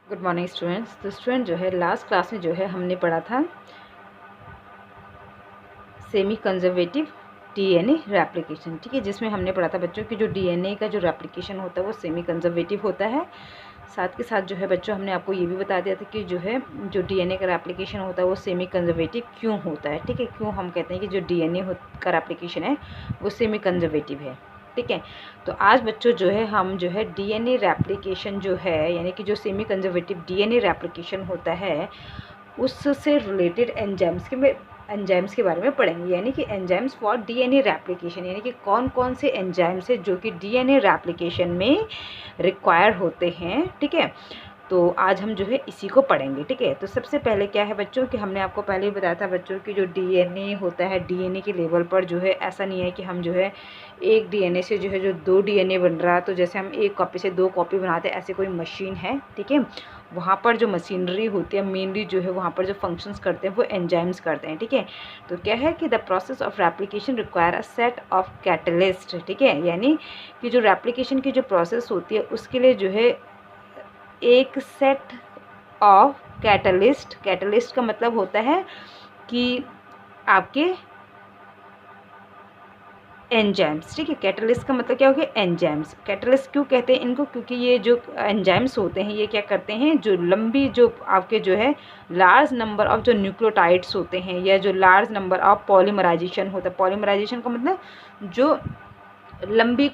Good morning students. तो student जो है लास्ट क्लास में जो है हमने पढ़ा था सेमी कंजर्वेटिव डीएनए रेप्लिकेशन, ठीक है, जिसमें हमने पढ़ा था बच्चों कि जो डीएनए का जो रेप्लिकेशन होता है वो सेमी कंजर्वेटिव होता है। साथ के साथ जो है बच्चों हमने आपको ये भी बता दिया था कि जो है जो डीएनए का रेप्लिकेशन होता है वो सेमी कंजर्वेटिव क्यों होता है, ठीक है, क्यों हम कहते हैं कि जो डीएनए का रेप्लिकेशन है वो सेमी कंजर्वेटिव है, ठीक है। तो आज बच्चों जो है हम जो है डीएनए रेप्लिकेशन जो है यानी कि जो सेमी कंजर्वेटिव डीएनए रेप्लिकेशन होता है उससे रिलेटेड एंजाइम्स के बारे में पढ़ेंगे, यानी कि एंजाइम्स फॉर डीएनए रेप्लिकेशन, यानी कि कौन कौन से एंजाइम्स है जो कि डीएनए रेप्लिकेशन में रिक्वायर होते हैं, ठीक है। तो आज हम जो है इसी को पढ़ेंगे, ठीक है। तो सबसे पहले क्या है बच्चों कि हमने आपको पहले ही बताया था बच्चों कि जो डीएनए होता है डीएनए के लेवल पर जो है ऐसा नहीं है कि हम जो है एक डीएनए से जो है जो 2 डीएनए बन रहा है तो जैसे हम एक कॉपी से 2 कॉपी बनाते हैं ऐसे कोई मशीन है, ठीक है। वहाँ पर जो मशीनरी होती है मेनली जो है वहाँ पर जो फंक्शंस करते हैं वो एंजाइम्स करते हैं, ठीक है। तो क्या है कि the process of replication require a set of catalyst, ठीक है, यानी कि जो रेप्लिकेशन की जो प्रोसेस होती है उसके लिए जो है एक सेट ऑफ कैटलिस्ट का मतलब होता है कि आपके एंजाइम्स, ठीक है। कैटलिस्ट का मतलब क्या हो गया एंजाइम्स। कैटलिस्ट क्यों कहते हैं इनको, क्योंकि ये जो एंजाइम्स होते हैं ये क्या करते हैं जो लंबी जो आपके जो है लार्ज नंबर ऑफ जो न्यूक्लियोटाइड्स होते हैं या जो लार्ज नंबर ऑफ पॉलीमराइजेशन होता है। पॉलीमराइजेशन का मतलब जो लंबी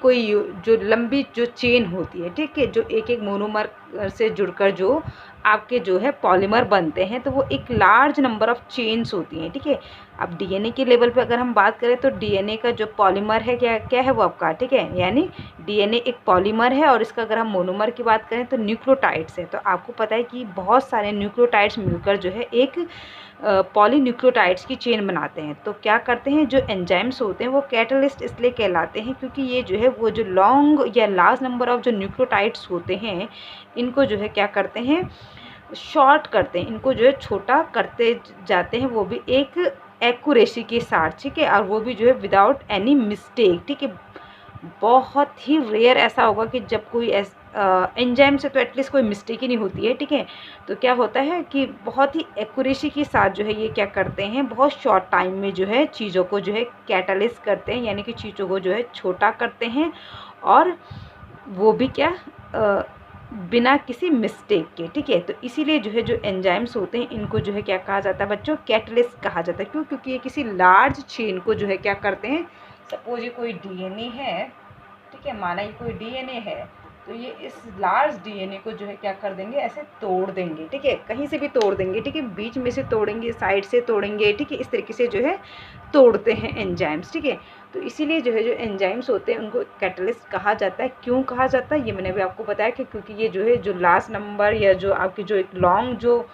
जो चेन होती है, ठीक है, जो एक एक मोनोमर से जुड़कर जो आपके जो है पॉलीमर बनते हैं तो वो एक लार्ज नंबर ऑफ चेन्स होती हैं, ठीक है। अब डीएनए के लेवल पे अगर हम बात करें तो डीएनए का जो पॉलीमर है क्या क्या है वो आपका, ठीक है, यानी डीएनए एक पॉलीमर है और इसका अगर हम मोनोमर की बात करें तो न्यूक्लियोटाइड्स है। तो आपको पता है कि बहुत सारे न्यूक्लियोटाइड्स मिलकर जो है एक पॉलीन्यूक्लियोटाइड्स की चेन बनाते हैं। तो क्या करते हैं जो एंजाइम्स होते हैं वो कैटलिस्ट इसलिए कहलाते हैं क्योंकि ये जो है वो जो लॉन्ग या लार्ज नंबर ऑफ जो न्यूक्लियोटाइड्स होते हैं इनको जो है क्या करते हैं शॉर्ट करते हैं, इनको जो है छोटा करते जाते हैं, वो भी एक एक्यूरेसी के साथ, ठीक है, और वो भी जो है विदाउट एनी मिस्टेक, ठीक है। बहुत ही रेयर ऐसा होगा कि जब कोई एंजाइम से तो एटलीस्ट कोई मिस्टेक ही नहीं होती है, ठीक है। तो क्या होता है कि बहुत ही एक्यूरेसी के साथ जो है ये क्या करते हैं बहुत शॉर्ट टाइम में जो है चीज़ों को जो है कैटलिस करते हैं, यानी कि चीज़ों को जो है छोटा करते हैं और वो भी क्या बिना किसी मिस्टेक के, ठीक है। तो इसीलिए जो है जो एंजाइम्स होते हैं इनको जो है क्या कहा जाता है बच्चों कैटलिस्ट कहा जाता है। क्यों? क्योंकि ये किसी लार्ज चेन को जो है क्या करते हैं, सपोज ये कोई डीएनए है, ठीक है, माना ये कोई डीएनए है तो ये इस लार्ज डीएनए को जो है क्या कर देंगे ऐसे तोड़ देंगे, ठीक है, कहीं से भी तोड़ देंगे, ठीक है, बीच में से तोड़ेंगे, साइड से तोड़ेंगे, ठीक है, इस तरीके से जो है तोड़ते हैं एंजाइम्स, ठीक है। तो इसीलिए जो है जो एंजाइम्स होते हैं उनको कैटलिस्ट कहा जाता है। क्यों कहा जाता है ये मैंने भी आपको बताया कि क्योंकि ये जो है जो लास्ट नंबर या जो आपकी जो एक लॉन्ग जो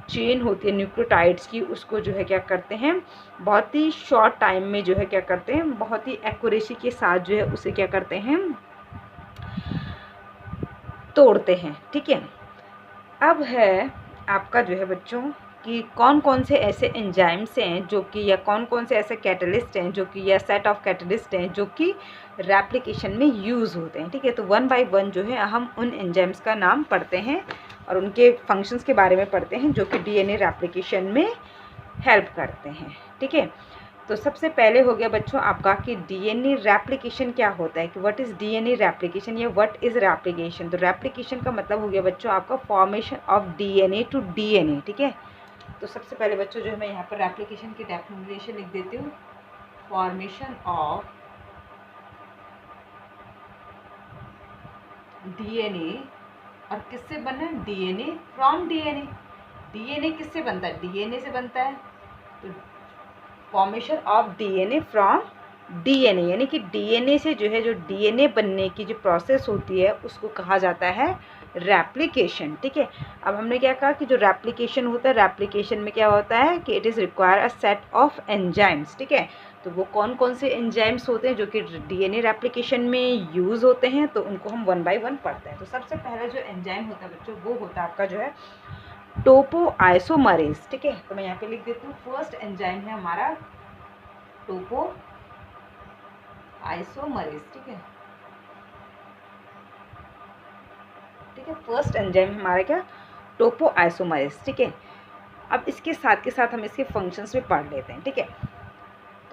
चेन होती है न्यूक्लियोटाइड्स की उसको जो है क्या करते हैं बहुत ही शॉर्ट टाइम में जो है क्या करते हैं बहुत ही एक्यूरेसी के साथ जो है उसे क्या करते हैं तोड़ते हैं, ठीक है। अब है आपका जो है बच्चों कि कौन कौन से ऐसे एंजाइम्स हैं जो कि या कौन कौन से ऐसे कैटलिस्ट हैं जो कि या सेट ऑफ कैटलिस्ट हैं जो कि रेप्लिकेशन में यूज़ होते हैं, ठीक है। तो वन बाय वन जो है हम उन एंजाइम्स का नाम पढ़ते हैं और उनके फंक्शंस के बारे में पढ़ते हैं जो कि डीएनए रेप्लिकेशन में हेल्प करते हैं, ठीक है। तो सबसे पहले हो गया बच्चों आपका कि डीएनए रेप्लिकेशन क्या होता है, कि व्हाट इज़ डीएनए रेप्लिकेशन या व्हाट इज़ रेप्लिकेशन। तो रेप्लिकेशन का मतलब हो गया बच्चों आपका formation of DNA to DNA, ठीक है। तो सबसे पहले बच्चों जो है मैं यहाँ पर रेप्लिकेशन की डेफिनेशन लिख देती हूँ, फॉर्मेशन ऑफ डीएनए, और किससे बना डीएनए फ्रॉम डीएनए। डीएनए किससे बनता है, डीएनए से बनता है। तो formation of DNA from DNA यानी कि डीएनए से जो है जो डीएनए बनने की जो प्रोसेस होती है उसको कहा जाता है रेप्लिकेशन, ठीक है। अब हमने क्या कहा कि जो रेप्लिकेशन होता है रेप्लिकेशन में क्या होता है कि it is require a set of enzymes, ठीक है। तो वो कौन कौन से एंजाइम्स होते हैं जो कि डीएनए रेप्लिकेशन में यूज़ होते हैं तो उनको हम वन बाय वन पढ़ते हैं। तो सबसे पहला जो एंजाइम होता है बच्चों वो होता है आपका जो है टोपो आइसोमरेज, ठीक है। तो मैं यहाँ पे लिख देती हूँ फर्स्ट एंजाइम है हमारा टोपो आइसोमरेज, ठीक है, ठीक है। फर्स्ट एंजाइम हमारा क्या टोपो आइसोमरेज, ठीक है। अब इसके साथ के साथ हम इसके फंक्शंस भी पढ़ लेते हैं, ठीक है।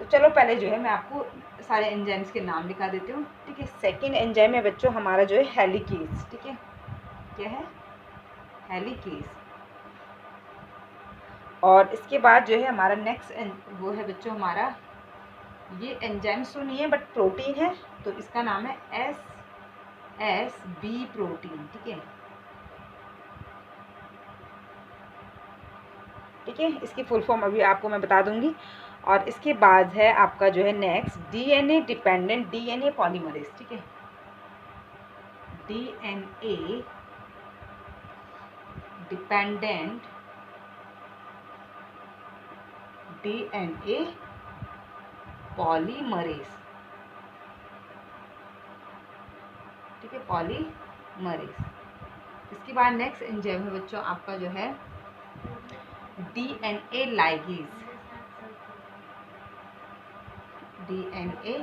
तो चलो पहले जो है मैं आपको सारे एंजाइम्स के नाम लिखा देती हूँ, ठीक है। सेकेंड एंजाइम है बच्चों हमारा जो है हेलिकेज, ठीक है। क्या है? हेलिकेज। और इसके बाद जो है हमारा नेक्स्ट वो है बच्चों हमारा, ये एंजाइम्स तो नहीं है बट प्रोटीन है, तो इसका नाम है SSB प्रोटीन, ठीक है। ठीक है, इसकी फुल फॉर्म अभी आपको मैं बता दूंगी। और इसके बाद है आपका जो है next DNA dependent DNA polymerase, ठीक है। DNA डिपेंडेंट DNA पॉलीमरेज, ठीक है, पॉलीमरेज। इसके बाद नेक्स्ट एंजाइम है बच्चों आपका जो है DNA लाइगेज, DNA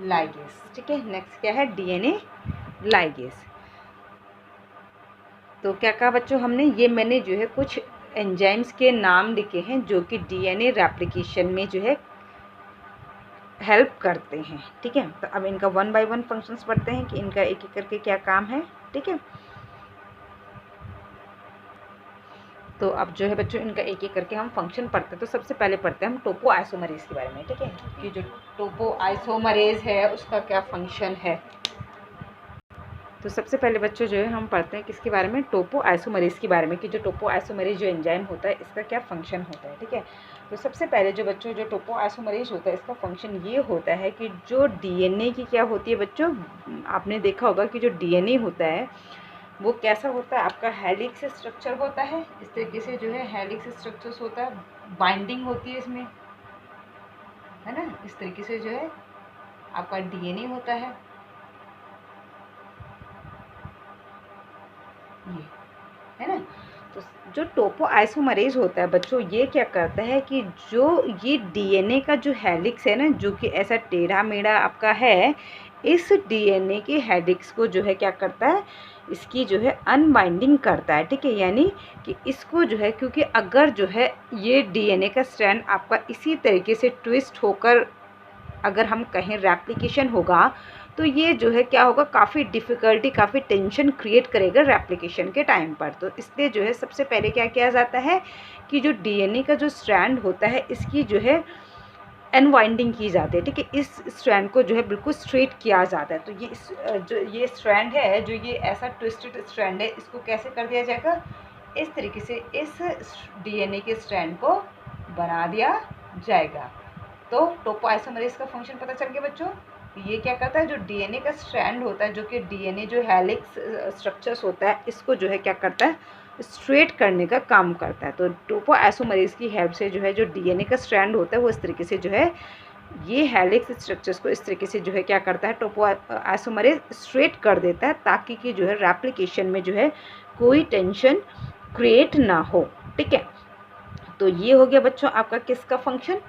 लाइगेज, ठीक है। नेक्स्ट क्या है? DNA ligase. तो क्या कहा बच्चों हमने, ये मैंने जो है कुछ एंजाइम्स के नाम लिखे हैं जो कि DNA रेप्लिकेशन में जो है हेल्प करते हैं, ठीक है। तो अब इनका 1 बाय 1 फंक्शंस पढ़ते हैं कि इनका एक एक करके क्या काम है, ठीक है। तो अब जो है बच्चों इनका एक एक करके हम फंक्शन पढ़ते हैं। तो सबसे पहले पढ़ते हैं हम टोपो आइसोमरेज के बारे में, ठीक है, कि जो टोपो आइसोमरेज है उसका क्या फंक्शन है। तो सबसे पहले बच्चों जो है हम पढ़ते हैं किसके बारे में, टोपो आइसोमरेज के बारे में, कि जो टोपो आइसोमरेज जो एंजाइम होता है इसका क्या फंक्शन होता है, ठीक है। तो सबसे पहले जो बच्चों जो टोपो आइसोमरेज होता है इसका फंक्शन ये होता है कि जो DNA की क्या होती है बच्चों, आपने देखा होगा कि जो DNA होता है वो कैसा होता है आपका, हेलिक्स स्ट्रक्चर होता है। इस तरीके से जो है हेलिक्स स्ट्रक्चर्स होता है, बाइंडिंग होती है इसमें, है ना। इस तरीके से जो है आपका DNA होता है, ये है ना। तो जो टोपो आइसोमरेज होता है बच्चों, ये क्या करता है कि जो ये DNA का जो हेलिक्स है ना, जो कि ऐसा टेढ़ा मेढ़ा आपका है, इस DNA के हेलिक्स को जो है क्या करता है, इसकी जो है अनबाइंडिंग करता है, ठीक है। यानी कि इसको जो है, क्योंकि अगर जो है ये DNA का स्ट्रैंड आपका इसी तरीके से ट्विस्ट होकर अगर हम कहें रेप्लिकेशन होगा, तो ये जो है क्या होगा, काफ़ी डिफ़िकल्टी, काफ़ी टेंशन क्रिएट करेगा रेप्लिकेशन के टाइम पर। तो इसलिए जो है सबसे पहले क्या किया जाता है कि जो DNA का जो स्ट्रैंड होता है इसकी जो है अनवाइंडिंग की जाती है, ठीक है। इस स्ट्रैंड को जो है बिल्कुल स्ट्रेट किया जाता है। तो ये जो ये स्ट्रैंड है, जो ये ऐसा ट्विस्टेड स्ट्रैंड है, इसको कैसे कर दिया जाएगा, इस तरीके से इस DNA के स्ट्रैंड को बना दिया जाएगा। तो टोपो आइसोमरेज का फंक्शन पता चल गया बच्चों। ये क्या करता है, जो DNA का स्ट्रैंड होता है, जो कि DNA जो हेलिक्स स्ट्रक्चर्स होता है, इसको जो है क्या करता है, स्ट्रेट करने का काम करता है। तो टोपो आइसोमरेज की हेल्प से जो है जो DNA का स्ट्रैंड होता है वो इस तरीके से जो है ये हेलिक्स स्ट्रक्चर्स को इस तरीके से जो है क्या करता है, टोपो आइसोमरेज स्ट्रेट कर देता है, ताकि कि जो है रेप्लिकेशन में जो है कोई टेंशन क्रिएट ना हो, ठीक है। तो ये हो गया बच्चों आपका किसका फंक्शन,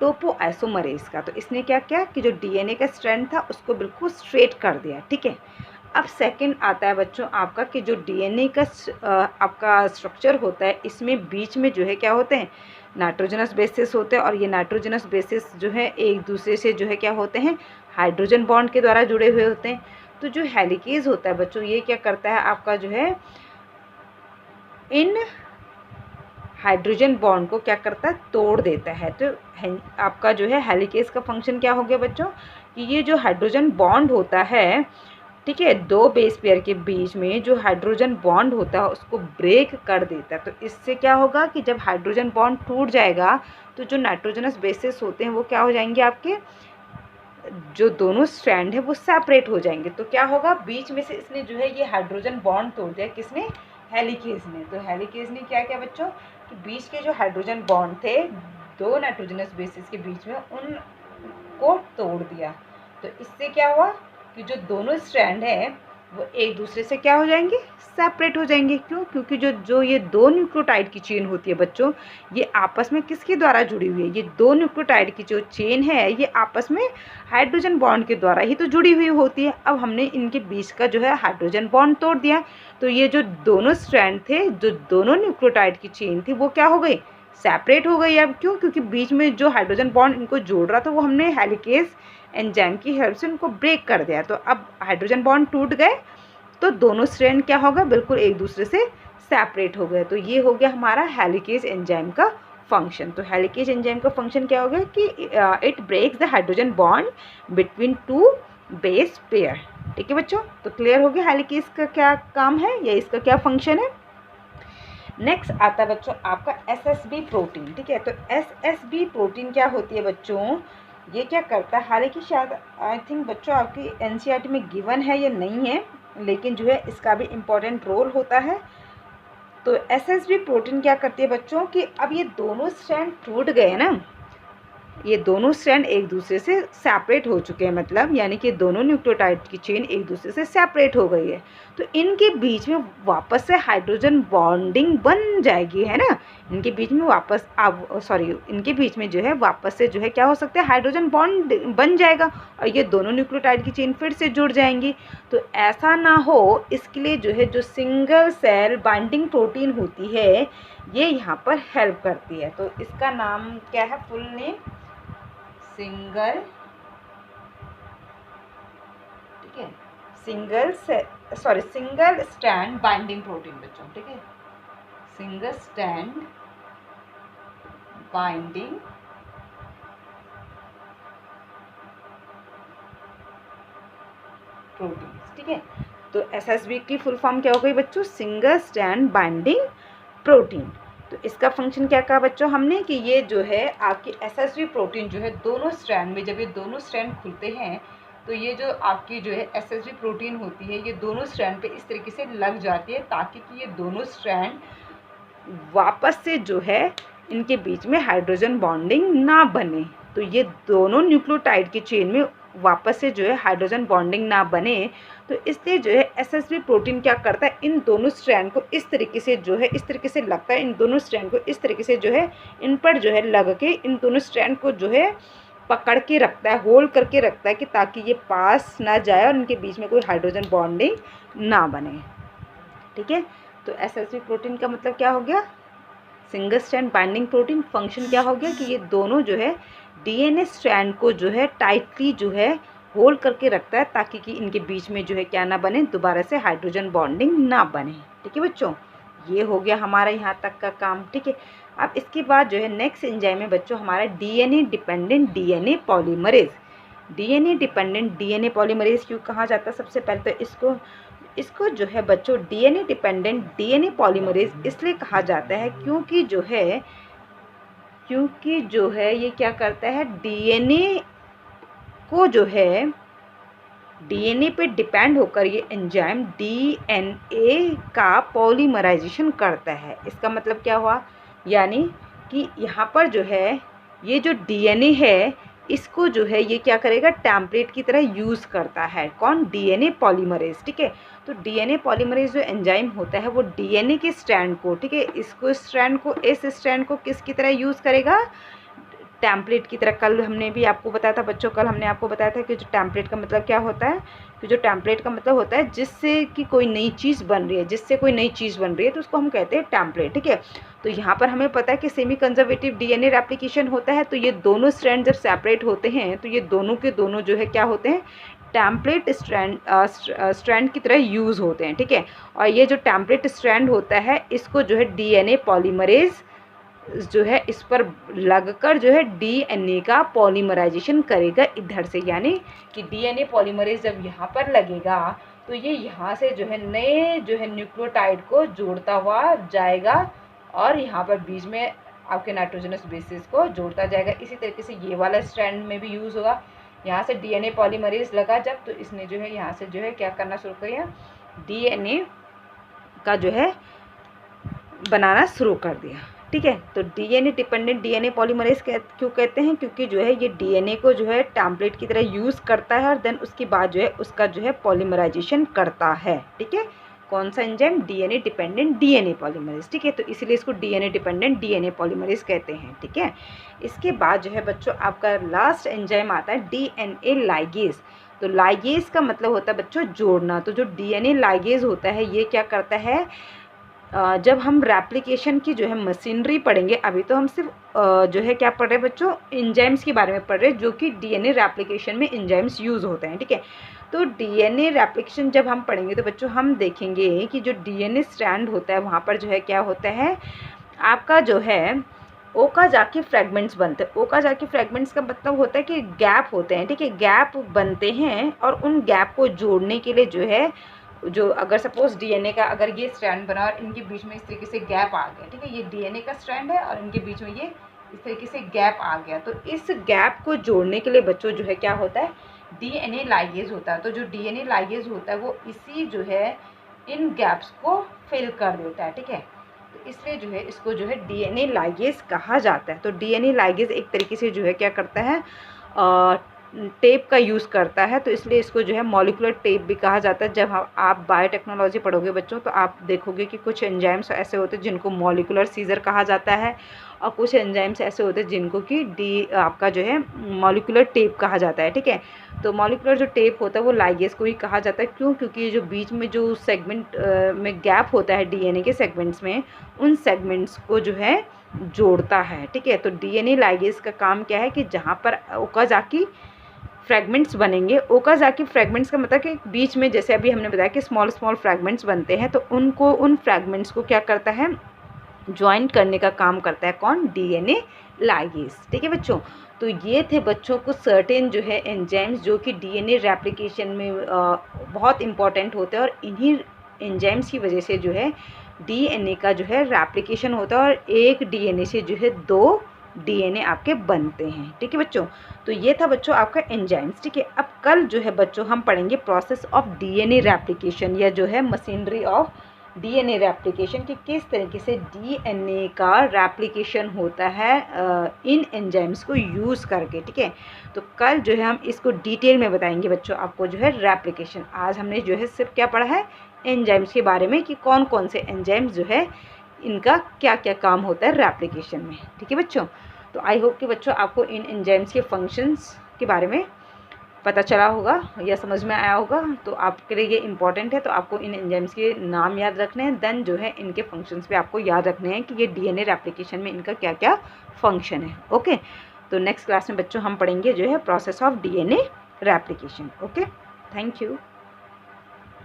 टोपो आइसोमरेज का। तो इसने क्या किया कि जो DNA का स्ट्रैंड था उसको बिल्कुल स्ट्रेट कर दिया, ठीक है। अब सेकंड आता है बच्चों आपका कि जो DNA का आपका स्ट्रक्चर होता है, इसमें बीच में जो है क्या होते हैं, नाइट्रोजनस बेसिस होते हैं। और ये नाइट्रोजनस बेसिस जो है एक दूसरे से जो है क्या होते हैं, हाइड्रोजन बॉन्ड के द्वारा जुड़े हुए होते हैं। तो जो हेलिकेज होता है बच्चों, ये क्या करता है आपका जो है इन हाइड्रोजन बॉन्ड को क्या करता है, तोड़ देता है। तो आपका जो है हेलिकेज का फंक्शन क्या हो गया बच्चों, कि ये जो हाइड्रोजन बॉन्ड होता है, ठीक है, दो बेस पेयर के बीच में जो हाइड्रोजन बॉन्ड होता है उसको ब्रेक कर देता है। तो इससे क्या होगा कि जब हाइड्रोजन बॉन्ड टूट जाएगा तो जो नाइट्रोजनस बेसिस होते हैं वो क्या हो जाएंगे, आपके जो दोनों स्ट्रैंड है वो सेपरेट हो जाएंगे। तो क्या होगा, बीच में से इसने जो है ये हाइड्रोजन बॉन्ड तोड़ दिया, किसने, हेलिकेज ने। तो हेलिकेज ने क्या किया बच्चों, कि बीच के जो हाइड्रोजन बॉन्ड थे दो नाइट्रोजनस बेसिस के बीच में, उनको तोड़ दिया। तो इससे क्या हुआ कि जो दोनों स्ट्रैंड है वो एक दूसरे से क्या हो जाएंगे, सेपरेट हो जाएंगे। क्यों? क्योंकि जो ये दो न्यूक्लियोटाइड की चेन होती है बच्चों, ये आपस में किसके द्वारा जुड़ी हुई है, ये दो न्यूक्लियोटाइड की जो चेन है ये आपस में हाइड्रोजन बॉन्ड के द्वारा ही तो जुड़ी हुई होती है। अब हमने इनके बीच का जो है हाइड्रोजन बॉन्ड तोड़ दिया, तो ये जो दोनों स्ट्रैंड थे, जो दोनों न्यूक्लियोटाइड की चेन थी, वो क्या हो गई, सेपरेट हो गई। अब क्यों? क्योंकि बीच में जो हाइड्रोजन बॉन्ड इनको जोड़ रहा था वो हमने हेलिकेज एंजाइम की हेल्प से उनको ब्रेक कर दिया। तो अब हाइड्रोजन बॉन्ड टूट गए, तो दोनों स्ट्रैंड क्या होगा, बिल्कुल एक दूसरे से सेपरेट हो गए। तो ये हो गया हमारा हेलिकेज एंजाइम का फंक्शन। तो हेलिकेज एंजाइम का फंक्शन क्या हो गया कि it breaks the hydrogen bond between two base pair. ठीक है बच्चों, तो क्लियर हो गया हेलिकेज का क्या काम है या इसका क्या फंक्शन है। नेक्स्ट आता है बच्चों आपका एसएसबी प्रोटीन। ठीक है, तो एसएसबी प्रोटीन क्या होती है बच्चों, ये क्या करता है, हालांकि शायद आई थिंक बच्चों आपकी एनसीईआरटी में गिवन है या नहीं है, लेकिन जो है इसका भी इम्पोर्टेंट रोल होता है। तो एसएसबी प्रोटीन क्या करती है बच्चों कि अब ये दोनों स्ट्रैंड टूट गए ना, ये दोनों स्ट्रैंड एक दूसरे से सेपरेट हो चुके हैं, मतलब यानी कि दोनों न्यूक्लियोटाइड की चेन एक दूसरे से सेपरेट हो गई है। तो इनके बीच में वापस से हाइड्रोजन बॉन्डिंग बन जाएगी, है ना, इनके बीच में वापस इनके बीच में जो है वापस से जो है क्या हो सकता है, हाइड्रोजन बॉन्ड बन जाएगा और ये दोनों न्यूक्लियोटाइड की चेन फिर से जुड़ जाएंगी। तो ऐसा ना हो इसके लिए जो है जो सिंगल सेल बाइंडिंग प्रोटीन होती है ये यहाँ पर हेल्प करती है। तो इसका नाम क्या है, फुल नेम, सिंगल, ठीक है, सिंगल स्ट्रैंड बाइंडिंग प्रोटीन बच्चों। ठीक है, सिंगल स्ट्रैंड बाइंडिंग प्रोटीन। ठीक है, तो एसएसबी की फुल फॉर्म क्या हो गई बच्चों, सिंगल स्ट्रैंड बाइंडिंग प्रोटीन। तो इसका फंक्शन क्या कहा बच्चों हमने कि ये जो है आपकी एसएसबी प्रोटीन जो है दोनों स्ट्रैंड में, जब ये दोनों स्ट्रैंड खुलते हैं तो ये जो आपकी जो है एसएसबी प्रोटीन होती है ये दोनों स्ट्रैंड पे इस तरीके से लग जाती है ताकि कि ये दोनों स्ट्रैंड वापस से जो है इनके बीच में हाइड्रोजन बॉन्डिंग ना बने। तो ये दोनों न्यूक्लियोटाइड की चेन में वापस से जो है हाइड्रोजन बॉन्डिंग ना बने, तो इसलिए जो है एसएसबी प्रोटीन क्या करता है, इन दोनों स्ट्रैंड को इस तरीके से जो है इस तरीके से लगता है, इन दोनों स्ट्रैंड को इस तरीके से जो है इन पर जो है लग के इन दोनों स्ट्रैंड को जो है पकड़ के रखता है, होल्ड करके रखता है कि ताकि ये पास ना जाए और इनके बीच में कोई हाइड्रोजन बॉन्डिंग ना बने। ठीक है, तो एसएसबी प्रोटीन का मतलब क्या हो गया, single strand binding protein. Function क्या हो गया कि ये दोनों जो है डीएनए स्ट्रैंड को जो है टाइटली जो है होल्ड करके रखता है ताकि कि इनके बीच में जो है क्या ना बने, दोबारा से हाइड्रोजन बॉन्डिंग ना बने। ठीक है बच्चों, ये हो गया हमारा यहाँ तक का काम। ठीक है, अब इसके बाद जो है नेक्स्ट एंजाइम है बच्चों हमारा DNA dependent DNA polymerase. DNA dependent DNA polymerase क्यों कहा जाता है, सबसे पहले तो इसको जो है बच्चों डीएनए डिपेंडेंट डीएनए पॉलीमरेज इसलिए कहा जाता है क्योंकि जो है ये क्या करता है, डीएनए को जो है डीएनए पे डिपेंड होकर ये एंजाइम डीएनए का पॉलीमराइजेशन करता है। इसका मतलब क्या हुआ, यानी कि यहाँ पर जो है ये जो डीएनए है इसको जो है ये क्या करेगा, टेम्पलेट की तरह यूज़ करता है। कौन, डीएनए पॉलीमरेज। ठीक है, तो डीएनए पॉलीमरेज जो एंजाइम होता है वो डीएनए के स्ट्रैंड को, ठीक है, इस स्ट्रैंड को किसकी तरह यूज़ करेगा, टेम्पलेट की तरह। कल हमने भी आपको बताया था बच्चों, कल हमने आपको बताया था कि जो टेम्पलेट का मतलब क्या होता है, कि जो टेम्पलेट का मतलब होता है जिससे कि कोई नई चीज़ बन रही है, तो उसको हम कहते हैं टेम्पलेट। ठीक है, तो यहाँ पर हमें पता है कि सेमी कंजर्वेटिव डीएनए रेप्लिकेशन होता है, तो ये दोनों स्ट्रैंड जब सेपरेट होते हैं तो ये दोनों के दोनों जो है क्या होते हैं, टेम्पलेट स्ट्रैंड की तरह यूज़ होते हैं। ठीक है, और ये जो टेम्पलेट स्ट्रैंड होता है इसको जो है डीएनए पॉलीमरेज जो है इस पर लगकर जो है डीएनए का पॉलीमराइजेशन करेगा इधर से, यानी कि डीएनए पॉलीमरेज जब यहाँ पर लगेगा तो ये यहाँ से जो है नए जो है न्यूक्लियोटाइड को जोड़ता हुआ जाएगा और यहाँ पर बीच में आपके नाइट्रोजनस बेसिस को जोड़ता जाएगा। इसी तरीके से ये वाला स्ट्रैंड में भी यूज़ होगा। यहाँ से डीएनए पॉलीमरेज लगा जब, तो इसने जो है यहाँ से जो है क्या करना शुरू किया, डीएनए का जो है बनाना शुरू कर दिया। ठीक है। तो डीएनए डिपेंडेंट डीएनए पॉलीमरेज क्यों कहते हैं, क्योंकि जो है ये डीएनए को जो है टेम्पलेट की तरह यूज़ करता है और देन उसके बाद जो है उसका जो है पॉलीमराइजेशन करता है। ठीक है, कौन सा enzyme, DNA dependent DNA polymerase. ठीक है, तो इसलिए इसको डीएनए डिपेंडेंट डीएनए पॉलीमरेज कहते हैं। ठीक है, इसके बाद जो है बच्चों आपका लास्ट एंजाइम आता है डीएनए लाइगेज। तो लाइगेज का मतलब होता है बच्चों जोड़ना। तो जो डीएनए लाइगेज होता है ये क्या करता है, जब हम रेप्लिकेशन की जो है मशीनरी पढ़ेंगे, अभी तो हम सिर्फ जो है क्या पढ़ रहे हैं बच्चों, एंजाइम्स के बारे में पढ़ रहे हैं जो कि डीएनए रेप्लिकेशन में एंजाइम्स यूज़ होते हैं। ठीक है, तो डीएनए रेप्लिकेशन जब हम पढ़ेंगे तो बच्चों हम देखेंगे कि जो डीएनए स्ट्रैंड होता है वहाँ पर जो है क्या होता है, आपका जो है ओकाज़ाकी फ्रैगमेंट्स बनते हैं। ओकाज़ाकी फ्रैगमेंट्स का मतलब होता है कि गैप होते हैं। ठीक है, गैप बनते हैं और उन गैप को जोड़ने के लिए जो है, जो अगर सपोज डीएनए का अगर ये स्ट्रैंड बना और इनके बीच में इस तरीके से गैप आ गया, ठीक है, ये डीएनए का स्ट्रैंड है और इनके बीच में ये इस तरीके से गैप आ गया, तो इस गैप को जोड़ने के लिए बच्चों जो है क्या होता है, डीएनए लाइगेज होता है। तो जो डीएनए लाइगेज होता है वो इसी जो है इन गैप्स को फिल कर देता है। ठीक है, तो इसलिए जो है इसको जो है डीएनए लाइगेज कहा जाता है। तो डीएनए लाइगेज एक तरीके से जो है क्या करता है, टेप का यूज़ करता है, तो इसलिए इसको जो है मॉलिक्यूलर टेप भी कहा जाता है। जब आप बायोटेक्नोलॉजी पढ़ोगे बच्चों तो आप देखोगे कि कुछ एंजाइम्स ऐसे होते हैं जिनको मॉलिक्यूलर सीजर कहा जाता है और कुछ एंजाइम्स ऐसे होते हैं जिनको कि आपका जो है मॉलिक्यूलर टेप कहा जाता है। ठीक है, तो मॉलिक्यूलर जो टेप होता है वो लाइगेज को ही कहा जाता है। क्यों, क्योंकि जो बीच में जो सेगमेंट में गैप होता है डीएनए के सेगमेंट्स में, उन सेगमेंट्स को जो है जोड़ता है। ठीक है, तो डीएनए लाइगेज का काम क्या है कि जहाँ पर ओकाज़ाकी फ्रैगमेंट्स बनेंगे, ओकाज़ाकी फ्रैगमेंट्स का मतलब कि बीच में जैसे अभी हमने बताया कि स्मॉल स्मॉल फ्रैगमेंट्स बनते हैं, तो उनको उन फ्रैगमेंट्स को क्या करता है, ज्वाइन करने का काम करता है कौन, डीएनए लाइगेज। ठीक है बच्चों, तो ये थे बच्चों को सर्टेन जो है एंजाइम्स जो कि डीएनए रेप्लिकेशन में बहुत इंपॉर्टेंट होते हैं और इन्हीं एंजाइम्स की वजह से जो है डीएनए का जो है रेप्लिकेशन होता है और एक डीएनए से जो है 2 डीएनए आपके बनते हैं। ठीक है बच्चों, तो ये था बच्चों आपका एंजाइम्स। ठीक है, अब कल जो है बच्चों हम पढ़ेंगे प्रोसेस ऑफ डीएनए रेप्लिकेशन या जो है मशीनरी ऑफ डीएनए रेप्लिकेशन कि किस तरीके से डीएनए का रेप्लिकेशन होता है इन एंजाइम्स को यूज़ करके। ठीक है, तो कल जो है हम इसको डिटेल में बताएंगे बच्चों आपको जो है रेप्लिकेशन। आज हमने जो है सिर्फ क्या पढ़ा है, एंजाइम्स के बारे में कि कौन कौन से एंजाइम्स जो है इनका क्या क्या काम होता है रेप्लिकेशन में। ठीक है बच्चों, तो आई होप कि बच्चों आपको इन एंजाइम्स के फंक्शंस के बारे में पता चला होगा या समझ में आया होगा। तो आपके लिए ये इंपॉर्टेंट है, तो आपको इन एंजाइम्स के नाम याद रखने हैं, देन जो है इनके फंक्शंस भी आपको याद रखने हैं कि ये डीएनए रेप्लिकेशन में इनका क्या क्या फंक्शन है। ओके, तो नेक्स्ट क्लास में बच्चों हम पढ़ेंगे जो है process of DNA replication. Okay, thank you.